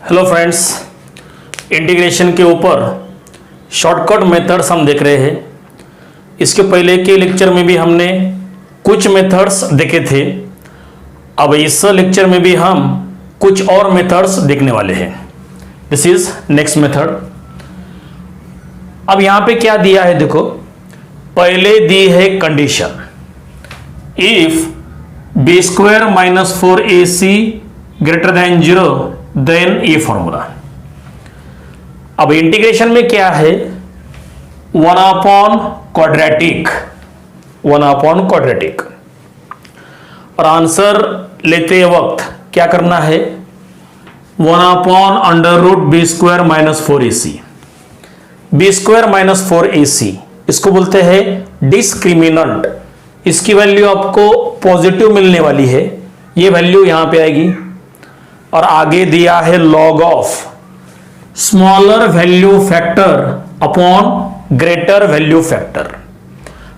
Hello friends, integration के ऊपर shortcut methods हम देख रहे हैं। इसके पहले के लेक्चर में भी हमने कुछ मेथड्स देखे थे। अब इस लेक्चर में भी हम कुछ और मेथड्स देखने वाले हैं। This is next method. अब यहां पे क्या दिया है देखो, पहले दी है condition if b square minus 4ac greater than 0 then ये फॉर्मूला। अब इंटीग्रेशन में क्या है, 1/क्वाड्रेटिक और आंसर लेते वक्त क्या करना है, 1/√b square minus 4ac। B square minus 4ac इसको बोलते हैं डिस्क्रिमिनेंट। इसकी वैल्यू आपको पॉजिटिव मिलने वाली है, ये वैल्यू यहां पे आएगी। और आगे दिया है log of smaller value factor upon greater value factor.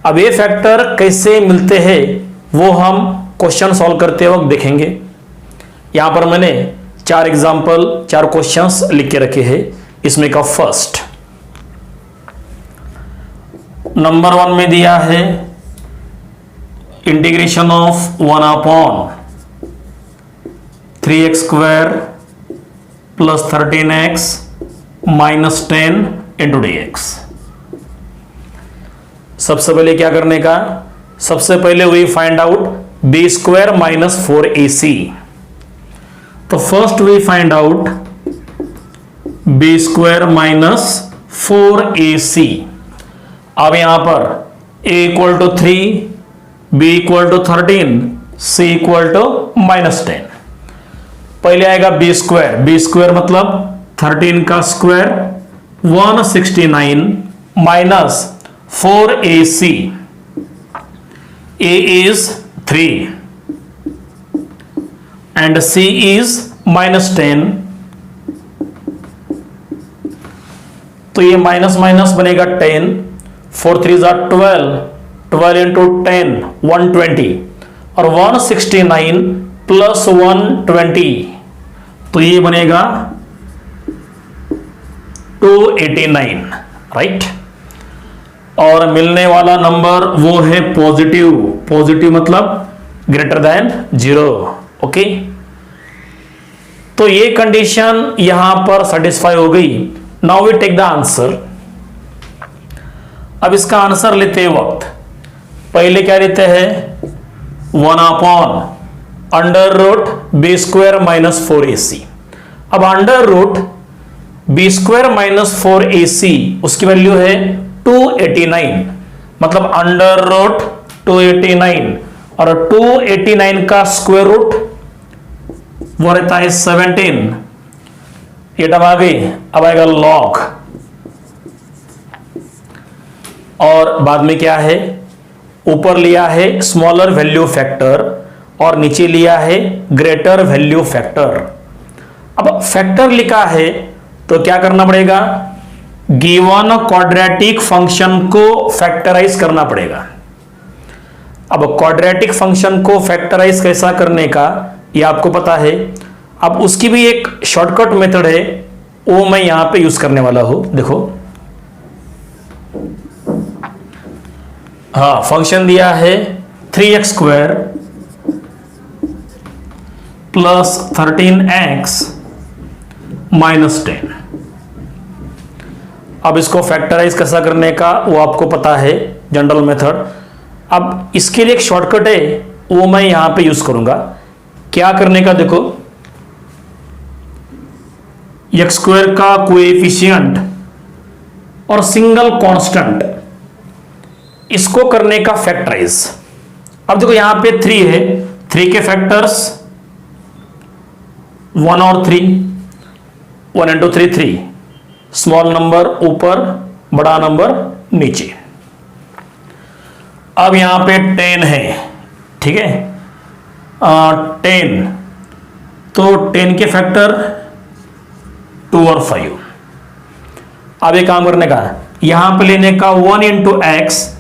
अब ये फैक्टर कैसे मिलते हैं वो हम क्वेश्चन सॉल्व करते वक्त देखेंगे। यहां पर मैंने 4 एग्जांपल 4 क्वेश्चंस लिख के रखे हैं। इसमें का फर्स्ट नंबर 1 में दिया है integration of 1/3x square plus 13x minus 10 into dx। सबसे पहले क्या करने का, सबसे पहले we find out b square minus 4ac। तो first we find out b square minus 4ac। अब यहां पर a equal to 3, b equal to 13, c equal to minus 10। पहले आएगा बी स्क्वायर मतलब 13 का square 169 minus 4ac। a is 3 and c is minus 10। तो ये माइनस माइनस बनेगा 10, 4 3 12, 12 इंटू 10 120 और 169 प्लस 120 तो ये बनेगा 289, राइट। और मिलने वाला नंबर वो है पॉजिटिव मतलब ग्रेटर देन 0। ओके, तो ये कंडीशन यहां पर सेटिस्फाई हो गई। Now we take the answer. अब इसका आंसर लेते वक्त पहले क्या लेते हैं, 1/√b स्क्वायर माइनस 4ac। अब under root b square minus 4ac उसकी वैल्यू है 289, मतलब अंडर रूट 289 और 289 का स्क्वायर रूट वो रहता है 17। ये टर्म आ गई। अब आएगा लॉग और बाद में क्या है, ऊपर लिया है स्मॉलर वैल्यू फैक्टर और नीचे लिया है ग्रेटर वैल्यू फैक्टर। अब फैक्टर लिखा है तो क्या करना पड़ेगा, गिवन क्वाड्रेटिक फंक्शन को फैक्टराइज करना पड़ेगा। अब क्वाड्रेटिक फंक्शन को फैक्टराइज कैसा करने का ये आपको पता है। अब उसकी भी एक शॉर्टकट मेथड है, वो मैं यहां पे यूज करने वाला हूं। देखो, हाँ, फंक्शन दिया है 3x square plus 13x minus 10। अब इसको फैक्टराइज कैसा करने का वो आपको पता है, जनरल मेथड। अब इसके लिए एक शॉर्टकट है, वो मैं यहां पे यूज करूंगा। क्या करने का, देखो, x स्क्वायर का कोएफिशिएंट और सिंगल कांस्टेंट इसको करने का फैक्टराइज। अब देखो यहां पे 3 है, 3 के फैक्टर्स 1 और 3, 1 इंटू 3 3, स्मॉल नंबर ऊपर बड़ा नंबर नीचे। अब यहां पे 10 है, ठीक है, 10 तो 10 के फैक्टर 2 और 5। अब ये काम करने का, यहां पे लेने का 1 इंटू एक्स,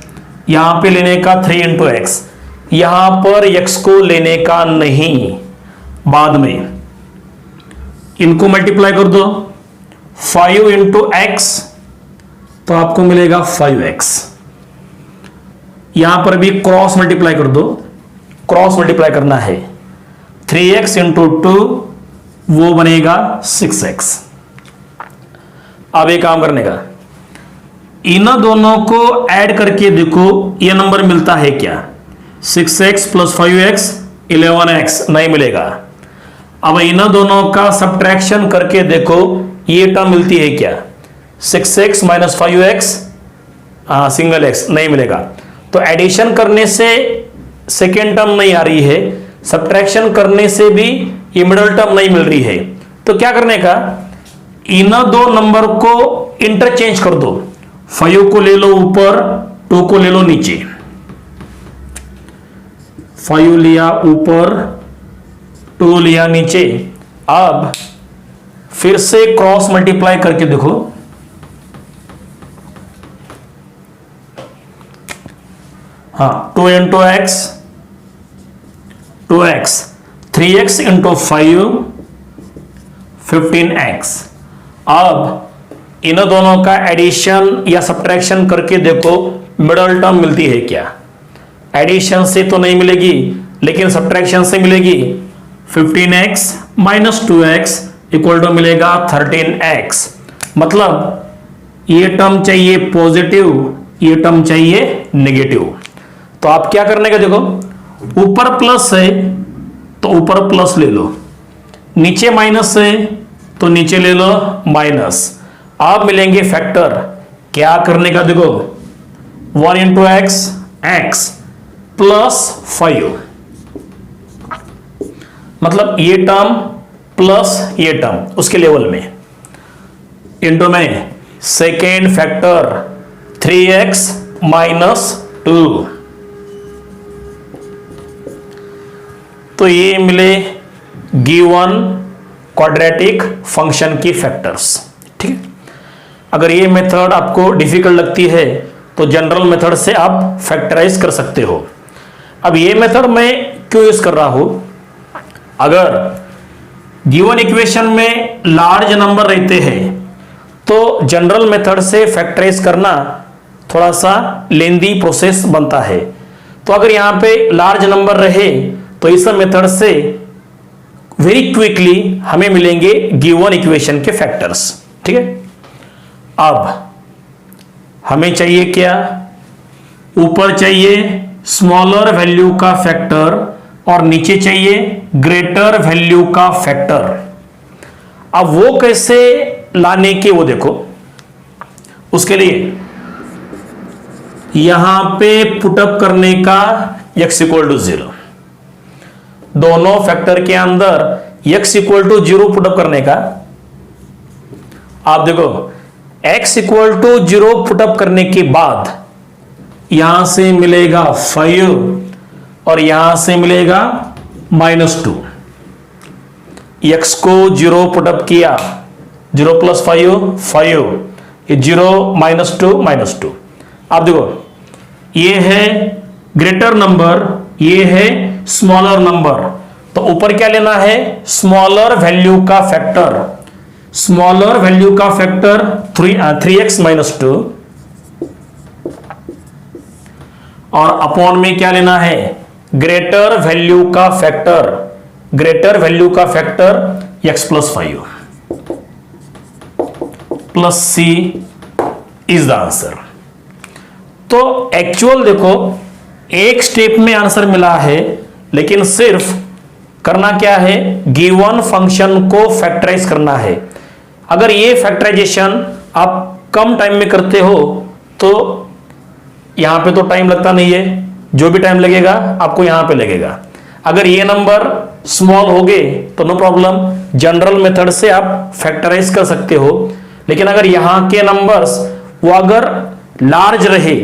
यहां पे लेने का 3 इंटू एक्स, यहां पर x को लेने का नहीं, बाद में इनको मल्टीप्लाई कर दो 5 इंटू एक्स, तो आपको मिलेगा 5x। यहां पर भी क्रॉस मल्टीप्लाई कर दो, क्रॉस मल्टीप्लाई करना है 3x इंटू 2, वो बनेगा 6x। अब एक काम करने का, इन दोनों को ऐड करके देखो ये नंबर मिलता है क्या। 6x प्लस 5x 11x नहीं मिलेगा। अब इन दोनों का सब्ट्रैक्शन करके देखो ये टर्म मिलती है क्या। 6x minus 5x single x नहीं मिलेगा। तो एडिशन करने से सेकेंड टर्म नहीं आ रही है, सब्ट्रैक्शन करने से भी ये मिडल टर्म नहीं मिल रही है। तो क्या करने का, इन दो नंबर को इंटरचेंज कर दो। 5 को ले लो ऊपर, 2 को ले लो नीचे। 5 लिया ऊपर, 2 लिया नीचे। अब फिर से क्रॉस मल्टीप्लाई करके देखो, हाँ 2 into x 2x, 3x into 5 15x। अब इन दोनों का एडिशन या सब्ट्रैक्शन करके देखो मिडल टर्म मिलती है क्या। एडिशन से तो नहीं मिलेगी लेकिन सब्ट्रैक्शन से मिलेगी। 15x minus 2x equal to मिलेगा 13x। मतलब ये टर्म चाहिए पॉजिटिव, ये टर्म चाहिए नेगेटिव। तो आप क्या करने का देखो, ऊपर प्लस है तो ऊपर प्लस ले लो, नीचे माइनस है तो नीचे ले लो माइनस। आप मिलेंगे फैक्टर। क्या करने का देखो, 1 इंटू एक्स एक्स प्लस 5, मतलब ये टर्म प्लस ये टर्म उसके लेवल में, इंटू में सेकेंड फैक्टर 3x माइनस 2। तो ये मिले गिवन क्वाड्रेटिक फंक्शन की फैक्टर्स। ठीक है, अगर ये मेथड आपको डिफिकल्ट लगती है तो जनरल मेथड से आप फैक्टराइज कर सकते हो। अब ये मेथड मैं क्यों यूज कर रहा हूं, अगर गिवन इक्वेशन में लार्ज नंबर रहते हैं तो जनरल मेथड से फैक्टराइज करना थोड़ा सा लेंदी प्रोसेस बनता है। तो अगर यहां पे लार्ज नंबर रहे तो इस मेथड से वेरी क्विकली हमें मिलेंगे गिवन इक्वेशन के फैक्टर्स। ठीक है, अब हमें चाहिए क्या, ऊपर चाहिए स्मॉलर वैल्यू का फैक्टर और नीचे चाहिए ग्रेटर वैल्यू का फैक्टर। अब वो कैसे लाने के वो देखो, उसके लिए यहां पे पुटअप करने का x इक्वल टू 0, दोनों फैक्टर के अंदर x इक्वल टू 0 पुटअप करने का। आप देखो x इक्वल टू 0 पुटअप करने के बाद यहां से मिलेगा 5 और यहां से मिलेगा -2। x को 0 पुटअप किया, 0 प्लस 5 5, ये 0 -2 -2। आप देखो ये है ग्रेटर नंबर, ये है स्मॉलर नंबर, तो ऊपर क्या लेना है, स्मॉलर वैल्यू का फैक्टर। स्मॉलर वैल्यू का फैक्टर 3x -2 और अपॉन में क्या लेना है, ग्रेटर वैल्यू का फैक्टर, ग्रेटर वैल्यू का factor x plus 5 plus c is the answer. तो एक्चुअल देखो एक स्टेप में आंसर मिला है, लेकिन सिर्फ करना क्या है, गिवन फंक्शन को फैक्टराइज करना है। अगर ये फैक्टराइजेशन आप कम टाइम में करते हो तो यहां पे तो टाइम लगता नहीं है, जो भी टाइम लगेगा आपको यहां पे लगेगा। अगर ये नंबर स्मॉल हो गए तो नो प्रॉब्लम, जनरल मेथड से आप फैक्टराइज कर सकते हो। लेकिन अगर यहां के नंबर्स वो अगर लार्ज रहे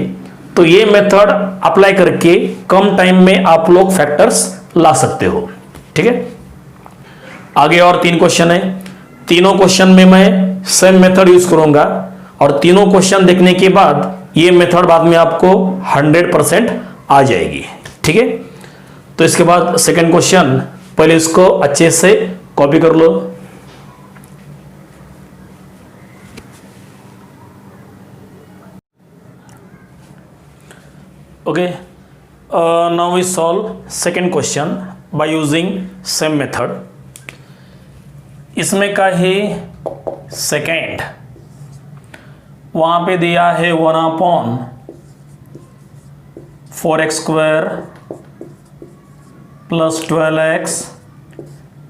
तो ये मेथड अप्लाई करके कम टाइम में आप लोग फैक्टर्स ला सकते हो। ठीक है, आगे और 3 क्वेश्चन है। तीनों क्वेश्चन में मैं सेम मेथड यूज करूंगा और तीनों क्वेश्चन देखने के बाद ये मेथड बाद में आपको 100% आ जाएगी। ठीक है, तो इसके बाद सेकंड क्वेश्चन, पहले इसको अच्छे से कॉपी कर लो। Okay, now we solve second question by using same method. इसमें का है सेकेंड, वहां पे दिया है 1/4x² plus 12x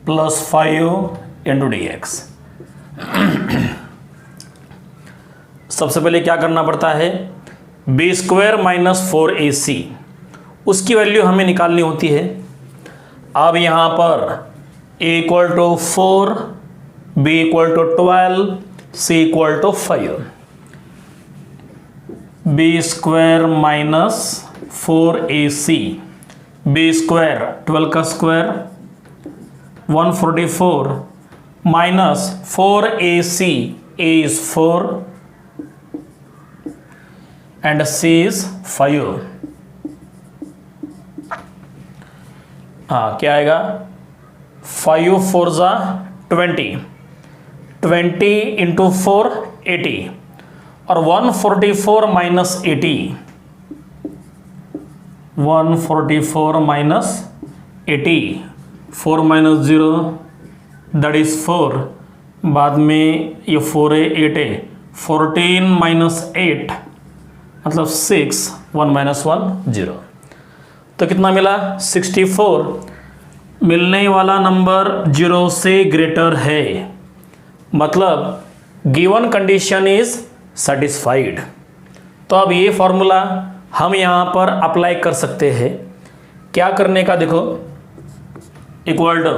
plus 5 into dx। सबसे पहले क्या करना पड़ता है, b² माइनस 4ac, उसकी वैल्यू हमें निकालनी होती है। अब यहाँ पर a equal to 4, b equal to 12, c equal to 5। b² minus 4ac, b² 12 का square 144 minus 4ac, a is 4 and c is 5। हाँ, क्या आएगा, 5 4 जा 20, 20 इंटू 4 80 और 144 minus 80, 144 minus 80, 4 minus 0 that is 4, बाद में ये 4 है 8 है, 14 माइनस 8 मतलब 6, 1 माइनस 1 0, तो कितना मिला 64। मिलने वाला नंबर 0 से ग्रेटर है, मतलब गिवन कंडीशन इज सेटिस्फाइड। तो अब ये फॉर्मूला हम यहाँ पर अप्लाई कर सकते हैं। क्या करने का, देखो, इक्वल टू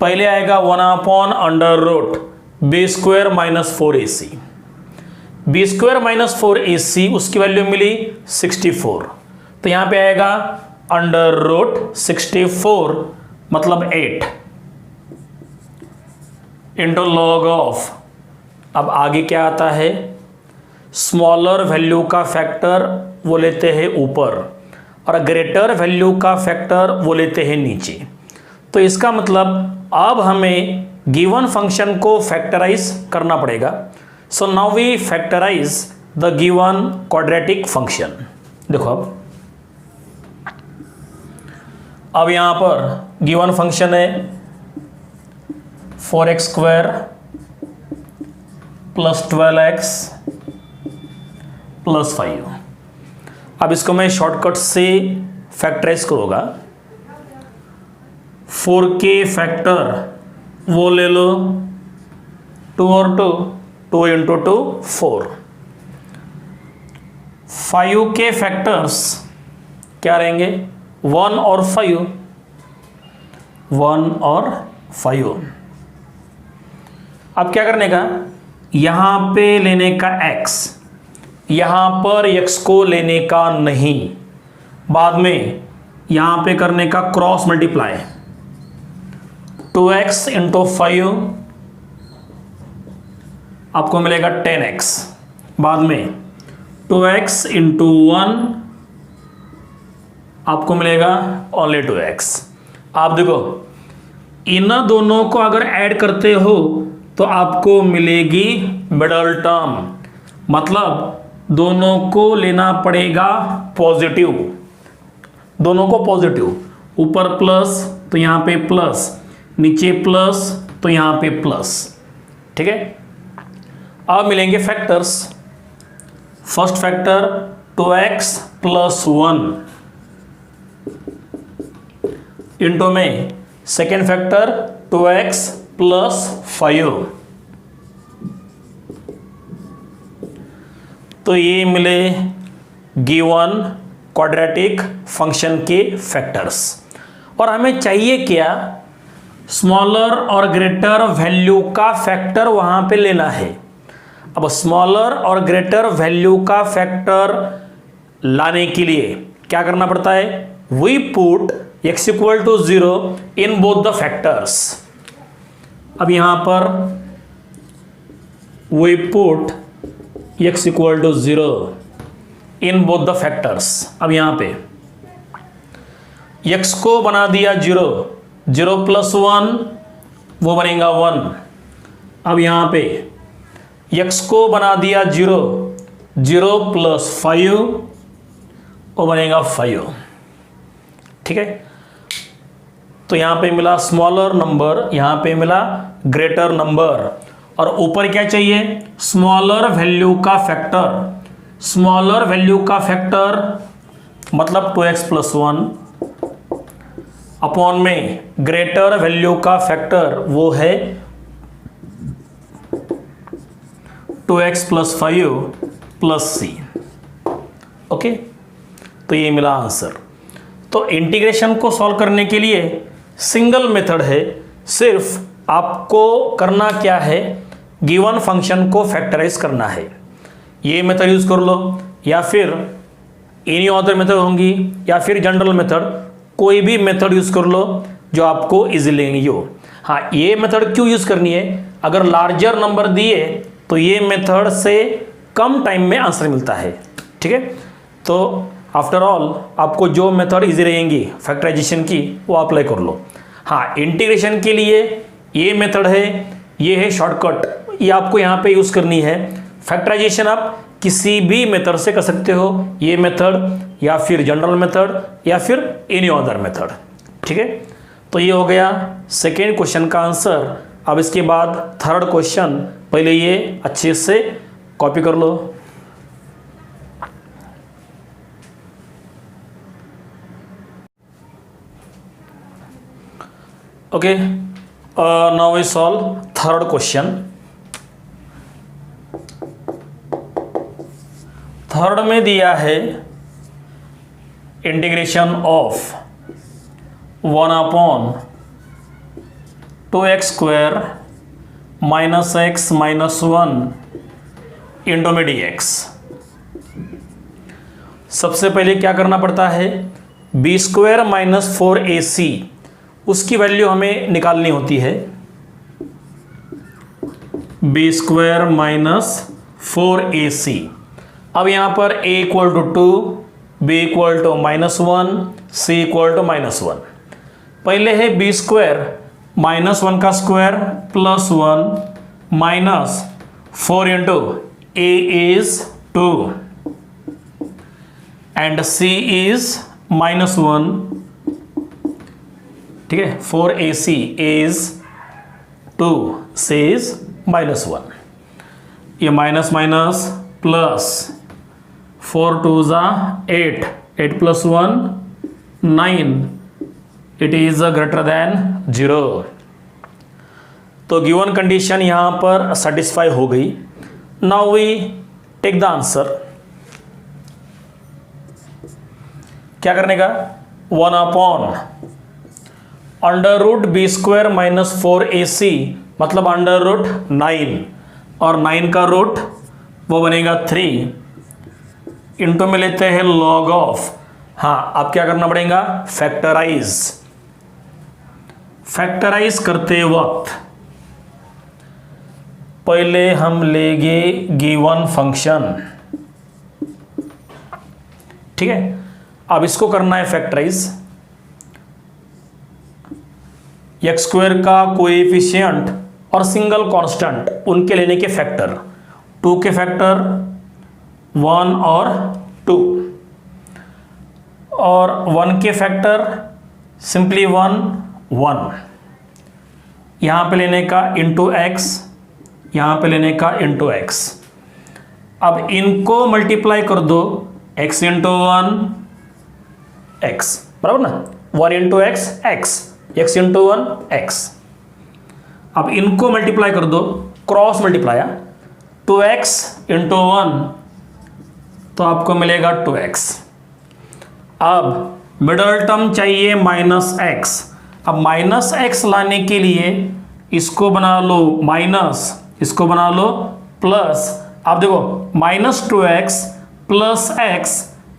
पहले आएगा 1/√, b² minus 4ac, b² minus 4ac उसकी वैल्यू मिली 64, तो यहाँ पे आएगा √64 मतलब 8 इंटू लॉग ऑफ। अब आगे क्या आता है, स्मॉलर वैल्यू का फैक्टर वो लेते हैं ऊपर और ग्रेटर वैल्यू का फैक्टर वो लेते हैं नीचे। तो इसका मतलब अब हमें गिवन फंक्शन को फैक्टराइज करना पड़ेगा। So now we factorise the given quadratic function. देखो अब यहाँ पर गिवन फंक्शन है 4x² प्लस 12x प्लस 5। अब इसको मैं शॉर्टकट से फैक्टराइज करूँगा। 4 के फैक्टर वो ले लो 2 और 2, 2 इंटू 2 4। 5 के फैक्टर्स क्या रहेंगे, 1 और 5, 1 और 5। अब क्या करने का, यहाँ पे लेने का x, यहाँ पर x को लेने का नहीं, बाद में यहाँ पे करने का क्रॉस मल्टीप्लाई, 2x इंटू 5 आपको मिलेगा 10x, बाद में 2x इंटू 1 आपको मिलेगा ओनली 2x। आप देखो इन दोनों को अगर ऐड करते हो तो आपको मिलेगी मिडल टर्म, मतलब दोनों को लेना पड़ेगा पॉजिटिव, दोनों को पॉजिटिव, ऊपर प्लस तो यहाँ पे प्लस, नीचे प्लस तो यहाँ पे प्लस। ठीक है, अब मिलेंगे factors. First factor 2x plus 1 into में सेकेंड फैक्टर 2x प्लस 5, तो ये मिले गिवन क्वाड्रेटिक फंक्शन के फैक्टर्स। और हमें चाहिए क्या, स्मॉलर और ग्रेटर वैल्यू का फैक्टर वहां पे लेना है। अब स्मॉलर और ग्रेटर वैल्यू का फैक्टर लाने के लिए क्या करना पड़ता है, we put x equal to 0 in both the factors. अब यहां पर we put x equal to 0 in both the factors. अब यहां पे x को बना दिया 0, 0 प्लस 1 वो बनेगा 1। अब यहां पे x को बना दिया 0, 0 प्लस 5 वो बनेगा 5। ठीक है, तो यहाँ पे मिला स्मॉलर नंबर, यहाँ पे मिला ग्रेटर नंबर, और ऊपर क्या चाहिए, स्मॉलर वैल्यू का फैक्टर। स्मॉलर वैल्यू का फैक्टर मतलब 2x + 1 अपॉन में ग्रेटर वैल्यू का फैक्टर वो है 2x + 5 + c। ओके, तो ये मिला आंसर। तो इंटीग्रेशन को सॉल्व करने के लिए सिंगल मेथड है, सिर्फ आपको करना क्या है, गिवन फंक्शन को फैक्टराइज करना है। ये मेथड यूज कर लो, या फिर एनी अदर मेथड होंगी, या फिर जनरल मेथड, कोई भी मेथड यूज कर लो जो आपको इजीली लेंगी हो। हाँ, ये मेथड क्यों यूज करनी है, अगर लार्जर नंबर दिए तो ये मेथड से कम टाइम में आंसर मिलता है। ठीक है, तो आफ्टर ऑल आपको जो मेथड इजी रहेंगी फैक्टराइजेशन की वो अप्लाई कर लो। हाँ, इंटीग्रेशन के लिए ये मेथड है, ये है शॉर्टकट, ये आपको यहाँ पे यूज करनी है। फैक्टराइजेशन आप किसी भी मेथड से कर सकते हो, ये मेथड या फिर जनरल मेथड या फिर एनी अदर मेथड। ठीक है, तो ये हो गया सेकेंड क्वेश्चन का आंसर। अब इसके बाद थर्ड क्वेश्चन, पहले ये अच्छे से कॉपी कर लो। Okay, now we solve third question. Third में दिया है integration of 1/2x² - x - 1 into में dx। सबसे पहले क्या करना पड़ता है, b² - 4ac उसकी वैल्यू हमें निकालनी होती है। b² - 4ac। अब यहाँ पर a = 2, b = -1, c = -1। पहले है b² -1 का square + 1 - 4 into a is 2 and c is -1। ठीक है, 4ac is 2, c is -1। ये minus minus plus 4 2 = 8, 8 + 1 9, it is greater than 0। तो गिवन कंडीशन यहां पर सेटिस्फाई हो गई। Now we take the answer. क्या करने का, 1/√b² - 4ac मतलब √9, और 9 का रूट वो बनेगा 3 इंटू में लेते हैं log ऑफ। हाँ, अब क्या करना पड़ेगा, फैक्टराइज करते वक्त पहले हम लेंगे गिवन फंक्शन। ठीक है, अब इसको करना है फैक्टराइज। x² का कोएफिशिएंट और सिंगल कांस्टेंट उनके लेने के फैक्टर, 2 के फैक्टर 1 और 2, और 1 के फैक्टर सिंपली 1 1, यहाँ पे लेने का इंटू x, यहाँ पे लेने का इंटू x। अब इनको मल्टीप्लाई कर दो, x इंटू 1 x, बराबर ना, 1 into x x, x into 1 x। अब इनको मल्टीप्लाई कर दो, क्रॉस मल्टीप्लाई, 2x इंटू 1 तो आपको मिलेगा 2x। अब मिडल टर्म चाहिए -x। अब -x लाने के लिए इसको बना लो माइनस, इसको बना लो प्लस। अब देखो -2x plus x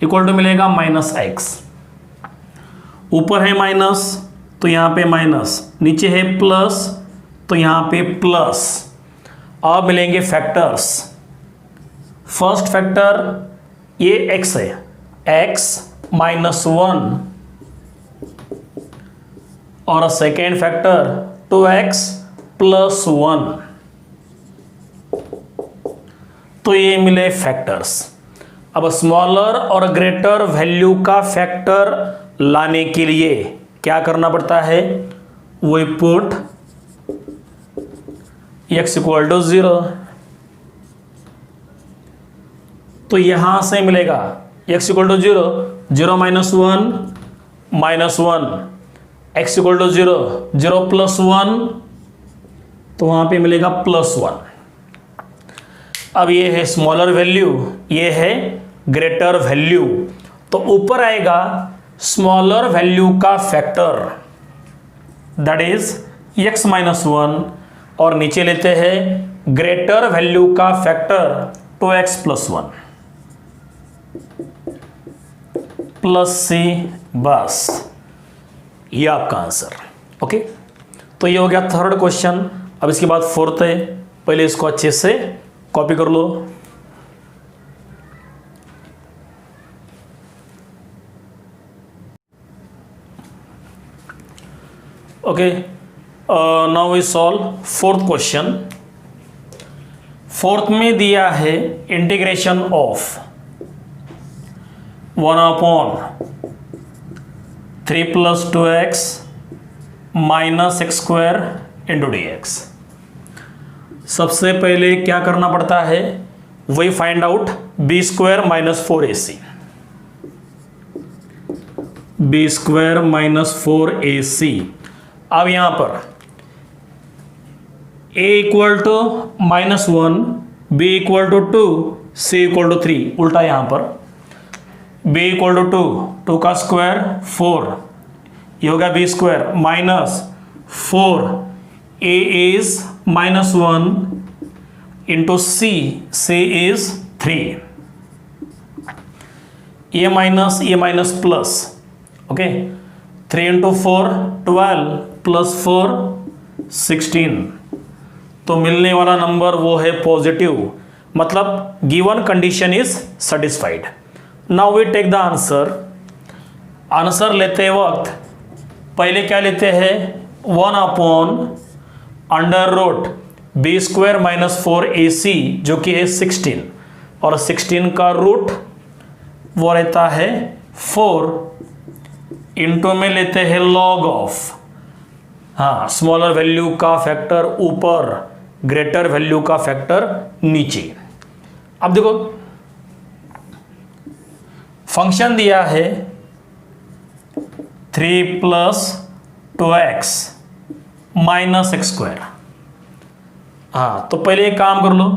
equal to मिलेगा -x। ऊपर है माइनस तो यहाँ पे माइनस, नीचे है प्लस तो यहाँ पे प्लस। अब मिलेंगे फैक्टर्स। फर्स्ट फैक्टर ये x है, x -1, और सेकेंड फैक्टर 2x + 1। तो ये मिले फैक्टर्स। अब स्मॉलर और ग्रेटर वैल्यू का फैक्टर लाने के लिए क्या करना पड़ता है, we put x equal to 0। तो यहां से मिलेगा x equal to 0, 0 minus 1 minus 1, x equal to 0, 0 plus 1, तो वहां पे मिलेगा प्लस 1। अब ये है स्मॉलर वैल्यू, ये है ग्रेटर वैल्यू, तो ऊपर आएगा स्मॉलर वैल्यू का factor that is x minus 1, और नीचे लेते हैं ग्रेटर वैल्यू का factor 2x plus 1 plus c, बस ये आपका आंसर। ओके, तो ये हो गया थर्ड क्वेश्चन। अब इसके बाद फोर्थ है, पहले इसको अच्छे से कॉपी कर लो। Okay, now we solve fourth question. Fourth में दिया है integration of 1/3 plus 2x minus x square into dx। सबसे पहले क्या करना पड़ता है, वही find out b square minus 4ac, b square minus 4ac। अब यहां पर a equal to -1, b equal to 2, c equal to 3, उल्टा यहां पर b इक्वल टू 2, 2 का स्क्वायर 4, ये होगा b square minus 4, a is -1 into c is 3, ये minus plus. Okay, 3 into 4 12 plus 4 16, तो मिलने वाला नंबर वो है पॉजिटिव, मतलब given condition is satisfied. Now we take the answer. Answer लेते वक्त पहले क्या लेते हैं, 1/√, बी स्क्वायर माइनस 4ac जो कि है 16, और 16 का रूट वो रहता है 4, इंटू में लेते हैं लॉग ऑफ, हाँ, स्मॉलर वैल्यू का फैक्टर ऊपर, ग्रेटर वैल्यू का फैक्टर नीचे। अब देखो फंक्शन दिया है 3 plus 2x minus x square. हाँ, तो पहले एक काम कर लो,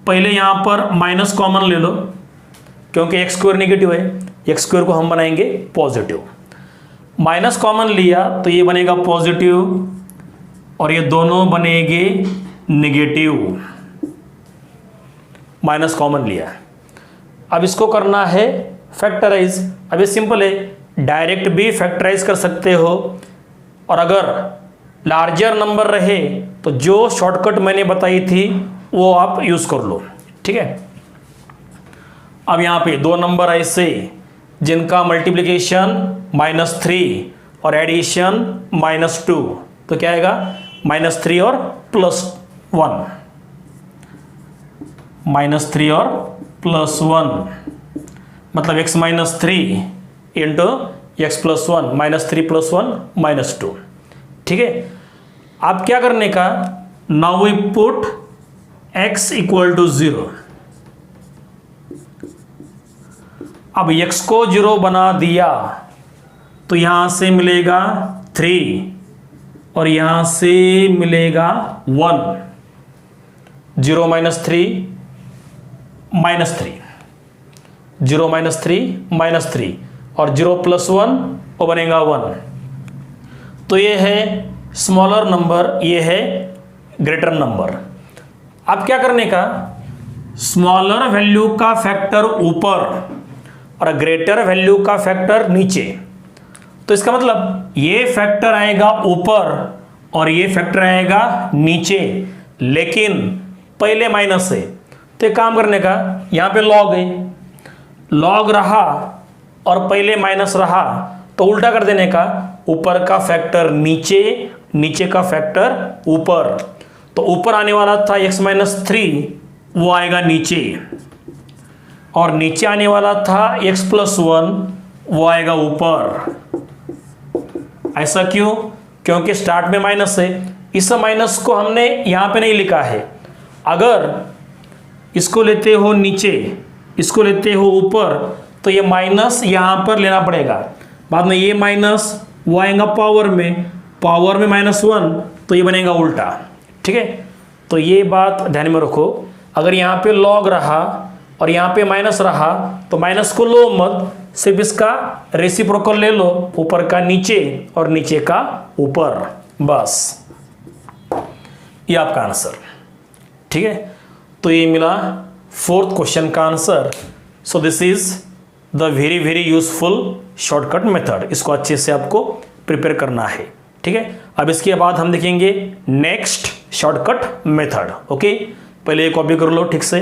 पहले यहां पर माइनस कॉमन ले लो, क्योंकि x स्क्वायर निगेटिव है, x स्क्वायर को हम बनाएंगे पॉजिटिव। माइनस कॉमन लिया तो ये बनेगा पॉजिटिव, और ये दोनों बनेंगे नेगेटिव। माइनस कॉमन लिया, अब इसको करना है फैक्टराइज। अब ये सिंपल है, डायरेक्ट भी फैक्टराइज कर सकते हो, और अगर लार्जर नंबर रहे तो जो शॉर्टकट मैंने बताई थी वो आप यूज कर लो, ठीक है। अब यहाँ पे दो नंबर ऐसे जिनका मल्टीप्लिकेशन -3 और एडिशन -2, तो क्या आएगा, -3 और +1, -3 और +1, मतलब x -3 इंटू x + 1, -3 + 1 -2, ठीक है। अब क्या करने का, now we put x equal to 0। अब x को 0 बना दिया तो यहां से मिलेगा 3 और यहां से मिलेगा 1, 0 - 3 -3, 0 - 3 -3, और 0 + 1 वो बनेगा 1। तो ये है स्मॉलर नंबर, ये है ग्रेटर नंबर। अब क्या करने का, स्मॉलर वैल्यू का फैक्टर ऊपर और ग्रेटर वैल्यू का फैक्टर नीचे। तो इसका मतलब ये फैक्टर आएगा ऊपर और ये फैक्टर आएगा नीचे, लेकिन पहले माइनस है, तो एक काम करने का, यहां पे लॉग है, लॉग रहा और पहले माइनस रहा, तो उल्टा कर देने का, ऊपर का फैक्टर नीचे, नीचे का फैक्टर ऊपर। तो ऊपर आने वाला था x - 3, वो आएगा नीचे, और नीचे आने वाला था x+1, वो आएगा ऊपर। ऐसा क्यों? क्योंकि स्टार्ट में माइनस है। इस माइनस को हमने यहां पे नहीं लिखा है। अगर इसको लेते हो नीचे, इसको लेते हो ऊपर, तो ये माइनस यहां पर लेना पड़ेगा। बाद में ये माइनस वो आएगा पावर में, पावर में -1, तो ये बनेगा उल्टा। ठीक है, तो ये बात ध्यान में रखो। अगर यहाँ पे लॉग रहा और यहाँ पे माइनस रहा तो माइनस को लो मत, सिर्फ इसका रेसिप्रोकल ले लो, ऊपर का नीचे और नीचे का ऊपर, बस ये आपका आंसर। ठीक है, तो ये मिला 4th क्वेश्चन का answer. So this is the very very useful shortcut method. इसको अच्छे से आपको प्रिपेयर करना है। ठीक है, अब इसके बाद हम देखेंगे नेक्स्ट शॉर्टकट मेथड। ओके, पहले ये कॉपी कर लो ठीक से।